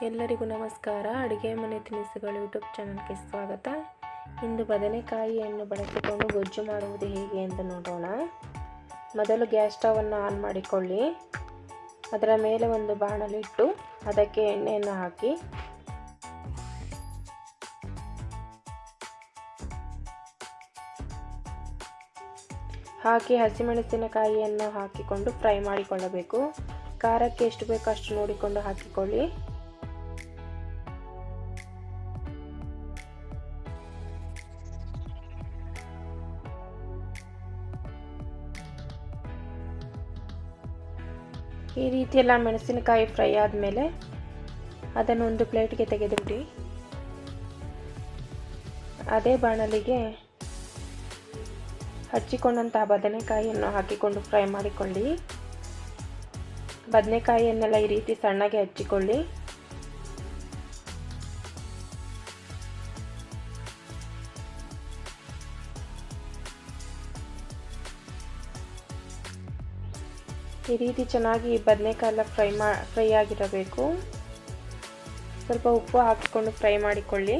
ಎಲ್ಲರಿಗೂ ನಮಸ್ಕಾರ. ಅಡುಗೆ ಮನೆ ತಿನಿಸುಗಳು ಯೂಟ್ಯೂಬ್ ಚಾನಲ್ಗೆ ಸ್ವಾಗತ. ಇಂದು ಬದನೆಕಾಯಿಯನ್ನು ಬಳಸಿಕೊಂಡು ಗೊಜ್ಜು ಮಾಡುವುದು ಹೇಗೆ ಎಂದು ನೋಡೋಣ. ಮೊದಲು ಗ್ಯಾಸ್ ಸ್ಟವನ್ನು ಆನ್ ಮಾಡಿಕೊಳ್ಳಿ. ಅದರ ಮೇಲೆ ಒಂದು ಬಾಣಲಿಟ್ಟು ಅದಕ್ಕೆ ಎಣ್ಣೆಯನ್ನು ಹಾಕಿ ಹಸಿಮೆಣಸಿನಕಾಯಿಯನ್ನು ಹಾಕಿಕೊಂಡು ಫ್ರೈ ಮಾಡಿಕೊಳ್ಳಬೇಕು. ಖಾರಕ್ಕೆ ಎಷ್ಟು ಬೇಕೋ ಅಷ್ಟು ನೋಡಿಕೊಂಡು ಹಾಕಿಕೊಳ್ಳಿ. ಈ ರೀತಿ ಎಲ್ಲ ಮೆಣಸಿನಕಾಯಿ ಫ್ರೈ ಆದಮೇಲೆ ಅದನ್ನು ಒಂದು ಪ್ಲೇಟ್ಗೆ ತೆಗೆದುಬಿಡಿ. ಅದೇ ಬಾಣಲಿಗೆ ಹಚ್ಚಿಕೊಂಡಂತಹ ಬದನೆಕಾಯಿಯನ್ನು ಹಾಕಿಕೊಂಡು ಫ್ರೈ ಮಾಡಿಕೊಳ್ಳಿ. ಬದನೆಕಾಯಿಯನ್ನೆಲ್ಲ ಈ ರೀತಿ ಸಣ್ಣಗೆ ಹಚ್ಚಿಕೊಳ್ಳಿ. ಈ ರೀತಿ ಚೆನ್ನಾಗಿ ಬದನೆಕಾಯಿ ಎಲ್ಲ ಫ್ರೈ ಆಗಿರಬೇಕು. ಸ್ವಲ್ಪ ಉಪ್ಪು ಹಾಕಿಕೊಂಡು ಫ್ರೈ ಮಾಡಿಕೊಳ್ಳಿ.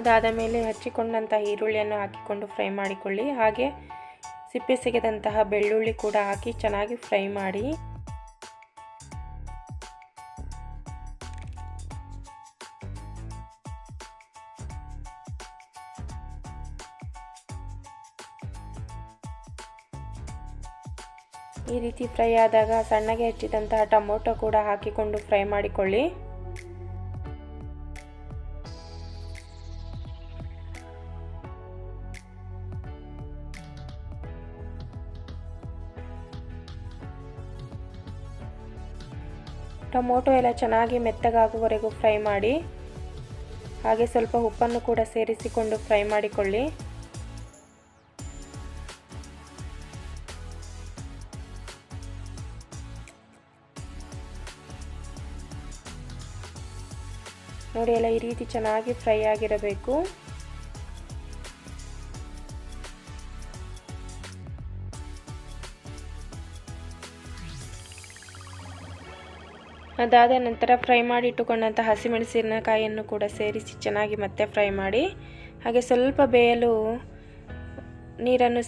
ಅದಾದ ಮೇಲೆ ಹಚ್ಚಿಕೊಂಡಂತಹ ಈರುಳ್ಳಿಯನ್ನು ಹಾಕಿಕೊಂಡು ಫ್ರೈ ಮಾಡಿಕೊಳ್ಳಿ. ಹಾಗೆ ಸಿಪ್ಪೆ ತೆಗೆದಂತಹ ಬೆಳ್ಳುಳ್ಳಿ ಕೂಡ ಹಾಕಿ ಚೆನ್ನಾಗಿ ಫ್ರೈ ಮಾಡಿ. ಈ ರೀತಿ ಫ್ರೈ ಆದಾಗ ಸಣ್ಣಗೆ ಹೆಚ್ಚಿದಂತಹ ಟೊಮೊಟೊ ಕೂಡ ಹಾಕಿಕೊಂಡು ಫ್ರೈ ಮಾಡಿಕೊಳ್ಳಿ. ಟೊಮೊಟೊ ಎಲ್ಲ ಚೆನ್ನಾಗಿ ಮೆತ್ತಗಾಗುವವರೆಗೂ ಫ್ರೈ ಮಾಡಿ. ಹಾಗೆ ಸ್ವಲ್ಪ ಉಪ್ಪನ್ನು ಕೂಡ ಸೇರಿಸಿಕೊಂಡು ಫ್ರೈ ಮಾಡಿಕೊಳ್ಳಿ. ನೋಡಿ, ಎಲ್ಲ ಈ ರೀತಿ ಚೆನ್ನಾಗಿ ಫ್ರೈ ಆಗಿರಬೇಕು. ಅದಾದ ನಂತರ ಫ್ರೈ ಮಾಡಿ ಇಟ್ಟುಕೊಂಡಂತಹ ಹಸಿಮೆಣಸಿನಕಾಯಿಯನ್ನು ಕೂಡ ಸೇರಿಸಿ ಚೆನ್ನಾಗಿ ಮತ್ತೆ ಫ್ರೈ ಮಾಡಿ. ಹಾಗೆ ಸ್ವಲ್ಪ ಬೇಯಲು ನೀರನ್ನು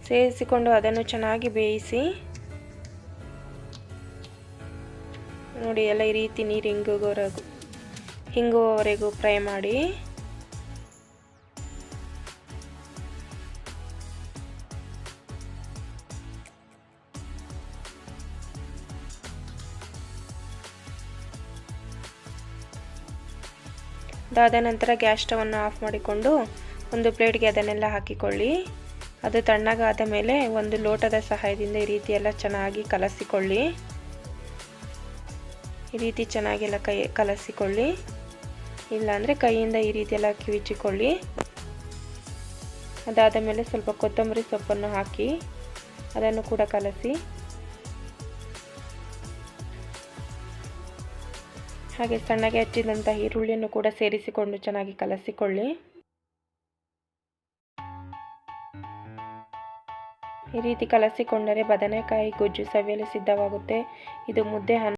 ಸೇರಿಸಿಕೊಂಡು ಅದನ್ನು ಚೆನ್ನಾಗಿ ಬೇಯಿಸಿ. ನೋಡಿ, ಎಲ್ಲ ಈ ರೀತಿ ನೀರು ಹಿಂಗುವವರೆಗೂ ಫ್ರೈ ಮಾಡಿ. ಅದಾದ ನಂತರ ಗ್ಯಾಸ್ ಸ್ಟವನ್ನು ಆಫ್ ಮಾಡಿಕೊಂಡು ಒಂದು ಪ್ಲೇಟ್ಗೆ ಅದನ್ನೆಲ್ಲ ಹಾಕಿಕೊಳ್ಳಿ. ಅದು ತಣ್ಣಗಾದ ಮೇಲೆ ಒಂದು ಲೋಟದ ಸಹಾಯದಿಂದ ಈ ರೀತಿ ಎಲ್ಲ ಚೆನ್ನಾಗಿ ಕಲಸಿಕೊಳ್ಳಿ. ಈ ರೀತಿ ಚೆನ್ನಾಗೆಲ್ಲ ಕಲಸಿಕೊಳ್ಳಿ. ಇಲ್ಲಾಂದರೆ ಕೈಯಿಂದ ಈ ರೀತಿ ಎಲ್ಲ ಕಿವಿಚಿಕೊಳ್ಳಿ. ಅದಾದ ಮೇಲೆ ಸ್ವಲ್ಪ ಕೊತ್ತಂಬರಿ ಸೊಪ್ಪನ್ನು ಹಾಕಿ ಅದನ್ನು ಕೂಡ ಕಲಸಿ. ಹಾಗೆ ಸಣ್ಣಗೆ ಹಚ್ಚಿದಂಥ ಈರುಳ್ಳಿಯನ್ನು ಕೂಡ ಸೇರಿಸಿಕೊಂಡು ಚೆನ್ನಾಗಿ ಕಲಸಿಕೊಳ್ಳಿ. ಈ ರೀತಿ ಕಲಸಿಕೊಂಡರೆ ಬದನೆಕಾಯಿ ಗೊಜ್ಜು ಸವಿಯಲು ಸಿದ್ಧವಾಗುತ್ತೆ. ಇದು ಮುದ್ದೆ